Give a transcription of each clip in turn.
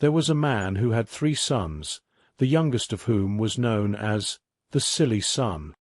There was a man who had 3 sons, the youngest of whom was known as the silly son.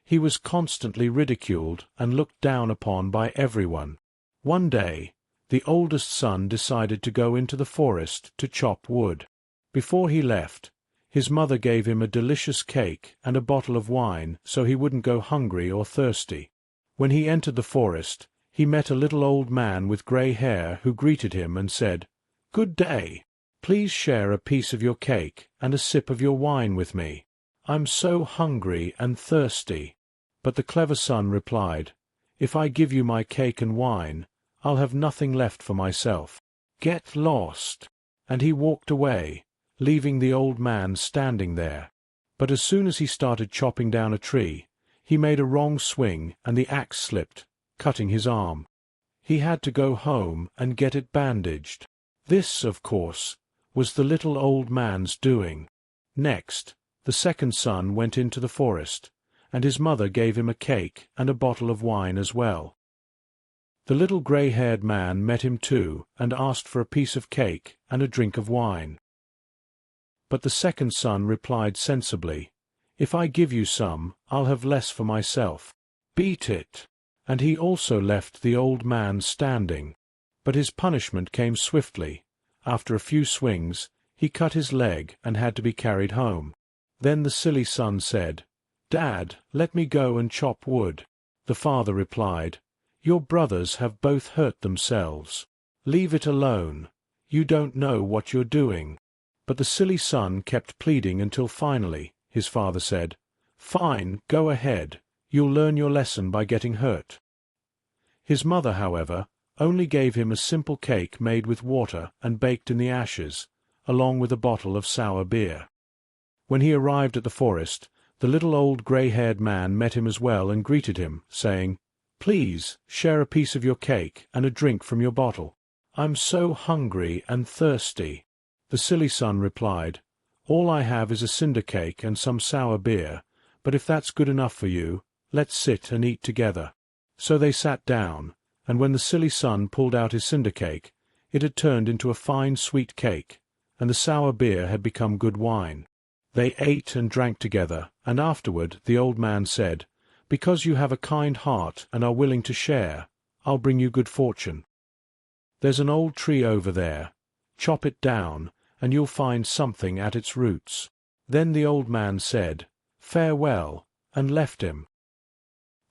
He was constantly ridiculed and looked down upon by everyone. One day, the oldest son decided to go into the forest to chop wood. Before he left, his mother gave him a delicious cake and a bottle of wine so he wouldn't go hungry or thirsty. When he entered the forest, he met a little old man with grey hair who greeted him and said, "Good day. Please share a piece of your cake and a sip of your wine with me. I'm so hungry and thirsty." But the clever son replied, "If I give you my cake and wine, I'll have nothing left for myself. Get lost." And he walked away, leaving the old man standing there. But as soon as he started chopping down a tree, he made a wrong swing and the axe slipped, cutting his arm. He had to go home and get it bandaged. This, of course, was the little old man's doing. Next, the second son went into the forest, and his mother gave him a cake and a bottle of wine as well. The little grey-haired man met him too and asked for a piece of cake and a drink of wine. But the second son replied sensibly, "If I give you some, I'll have less for myself. Beat it." And he also left the old man standing. But his punishment came swiftly. After a few swings, he cut his leg and had to be carried home. Then the silly son said, "Dad, let me go and chop wood." The father replied, "Your brothers have both hurt themselves. Leave it alone. You don't know what you're doing." But the silly son kept pleading until finally his father said, "Fine, go ahead. You'll learn your lesson by getting hurt." His mother, however, only gave him a simple cake made with water and baked in the ashes, along with a bottle of sour beer. When he arrived at the forest, the little old grey-haired man met him as well and greeted him, saying, "Please, share a piece of your cake and a drink from your bottle. I'm so hungry and thirsty." The silly son replied, "All I have is a cinder cake and some sour beer, but if that's good enough for you, let's sit and eat together." So they sat down, and when the silly son pulled out his cinder cake, it had turned into a fine sweet cake, and the sour beer had become good wine. They ate and drank together, and afterward the old man said, "Because you have a kind heart and are willing to share, I'll bring you good fortune. There's an old tree over there. Chop it down, and you'll find something at its roots." Then the old man said, "Farewell," and left him.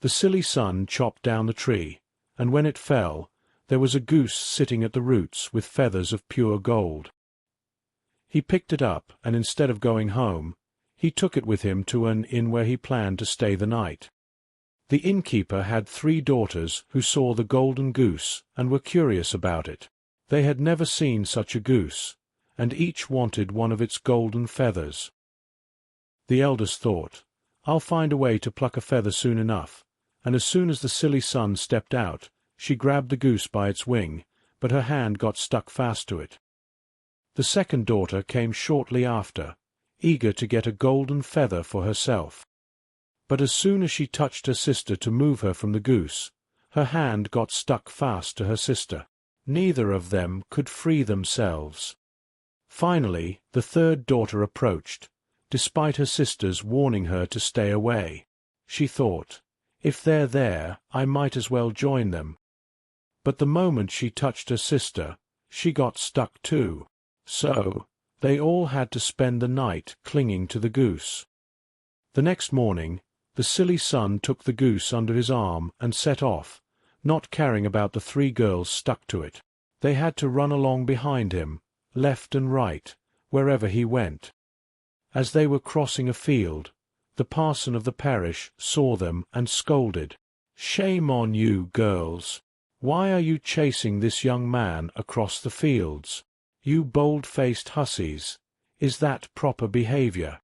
The silly son chopped down the tree, and when it fell, there was a goose sitting at the roots with feathers of pure gold. He picked it up, and instead of going home, he took it with him to an inn where he planned to stay the night. The innkeeper had 3 daughters who saw the golden goose and were curious about it. They had never seen such a goose, and each wanted one of its golden feathers. The eldest thought, "I'll find a way to pluck a feather soon enough," and as soon as the silly son stepped out, she grabbed the goose by its wing, but her hand got stuck fast to it. The second daughter came shortly after, eager to get a golden feather for herself. But as soon as she touched her sister to move her from the goose, her hand got stuck fast to her sister. Neither of them could free themselves. Finally, the third daughter approached, despite her sisters warning her to stay away. She thought, "If they're there, I might as well join them." But the moment she touched her sister, she got stuck too. So, they all had to spend the night clinging to the goose. The next morning, the silly son took the goose under his arm and set off, not caring about the 3 girls stuck to it. They had to run along behind him, left and right, wherever he went. As they were crossing a field, the parson of the parish saw them and scolded, "Shame on you, girls! Why are you chasing this young man across the fields? You bold-faced hussies! Is that proper behavior?"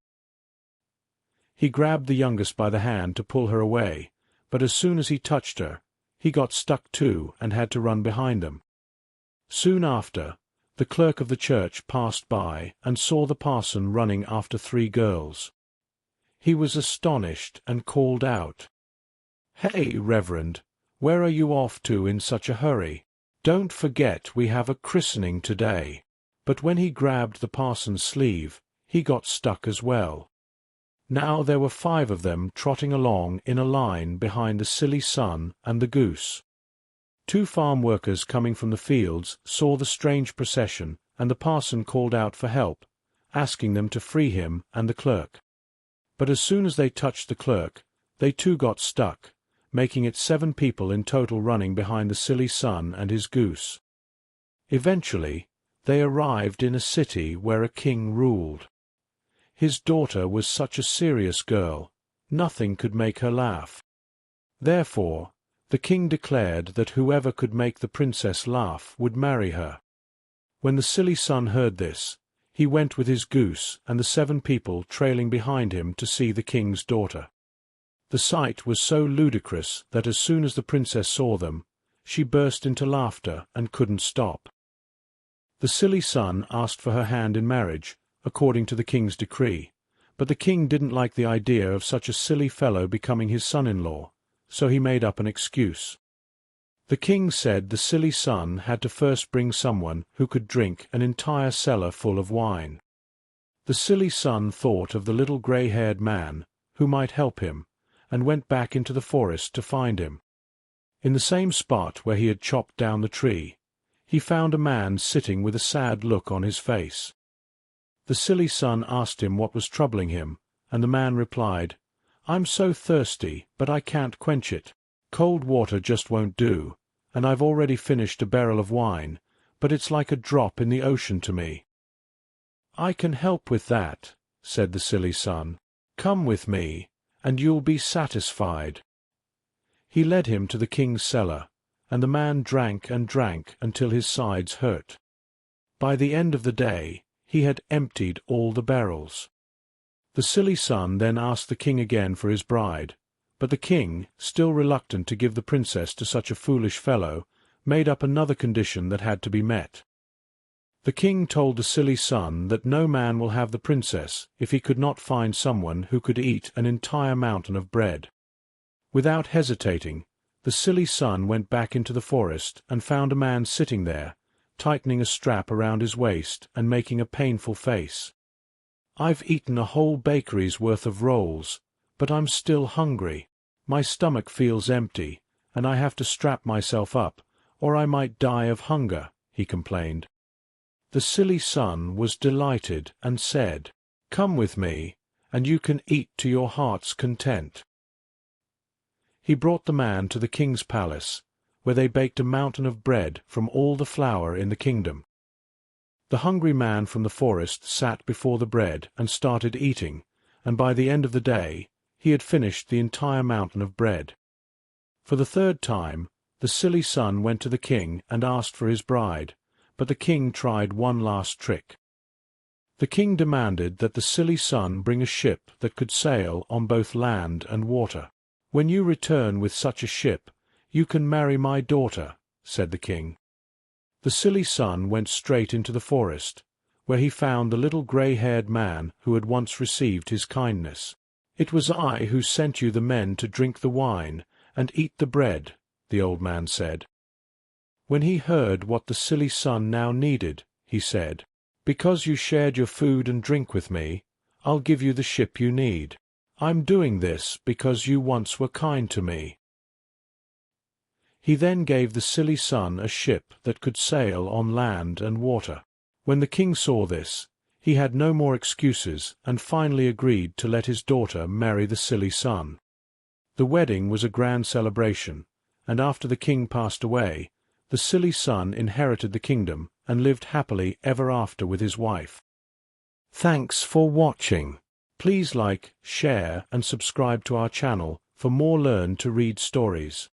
He grabbed the youngest by the hand to pull her away, but as soon as he touched her, he got stuck too and had to run behind them. Soon after, the clerk of the church passed by and saw the parson running after 3 girls. He was astonished and called out, "Hey, Reverend, where are you off to in such a hurry? Don't forget we have a christening today." But when he grabbed the parson's sleeve, he got stuck as well. Now there were 5 of them trotting along in a line behind the silly son and the goose. 2 farm workers coming from the fields saw the strange procession, and the parson called out for help, asking them to free him and the clerk. But as soon as they touched the clerk, they too got stuck, making it 7 people in total running behind the silly son and his goose. Eventually, they arrived in a city where a king ruled. His daughter was such a serious girl, nothing could make her laugh. Therefore, the king declared that whoever could make the princess laugh would marry her. When the silly son heard this, he went with his goose and the 7 people trailing behind him to see the king's daughter. The sight was so ludicrous that as soon as the princess saw them, she burst into laughter and couldn't stop. The silly son asked for her hand in marriage, according to the king's decree, but the king didn't like the idea of such a silly fellow becoming his son-in-law, so he made up an excuse. The king said the silly son had to first bring someone who could drink an entire cellar full of wine. The silly son thought of the little grey-haired man who might help him, and went back into the forest to find him. In the same spot where he had chopped down the tree, he found a man sitting with a sad look on his face. The silly son asked him what was troubling him, and the man replied, "I'm so thirsty, but I can't quench it. Cold water just won't do, and I've already finished a barrel of wine, but it's like a drop in the ocean to me." "I can help with that," said the silly son. "Come with me, and you'll be satisfied." He led him to the king's cellar, and the man drank and drank until his sides hurt. By the end of the day, he had emptied all the barrels. The silly son then asked the king again for his bride, but the king, still reluctant to give the princess to such a foolish fellow, made up another condition that had to be met. The king told the silly son that no man will have the princess if he could not find someone who could eat an entire mountain of bread. Without hesitating, the silly son went back into the forest and found a man sitting there, tightening a strap around his waist and making a painful face. "I've eaten a whole bakery's worth of rolls, but I'm still hungry. My stomach feels empty, and I have to strap myself up, or I might die of hunger," he complained. The silly son was delighted and said, "Come with me, and you can eat to your heart's content." He brought the man to the king's palace, where they baked a mountain of bread from all the flour in the kingdom. The hungry man from the forest sat before the bread and started eating, and by the end of the day he had finished the entire mountain of bread. For the 3rd time, the silly son went to the king and asked for his bride, but the king tried one last trick. The king demanded that the silly son bring a ship that could sail on both land and water. "When you return with such a ship, you can marry my daughter," said the king. The silly son went straight into the forest, where he found the little grey-haired man who had once received his kindness. "It was I who sent you the men to drink the wine and eat the bread," the old man said. When he heard what the silly son now needed, he said, "Because you shared your food and drink with me, I'll give you the ship you need. I'm doing this because you once were kind to me." He then gave the silly son a ship that could sail on land and water. When the king saw this, he had no more excuses and finally agreed to let his daughter marry the silly son. The wedding was a grand celebration, and after the king passed away, the silly son inherited the kingdom and lived happily ever after with his wife. Thanks for watching. Please like, share, and subscribe to our channel for more Learn to Read stories.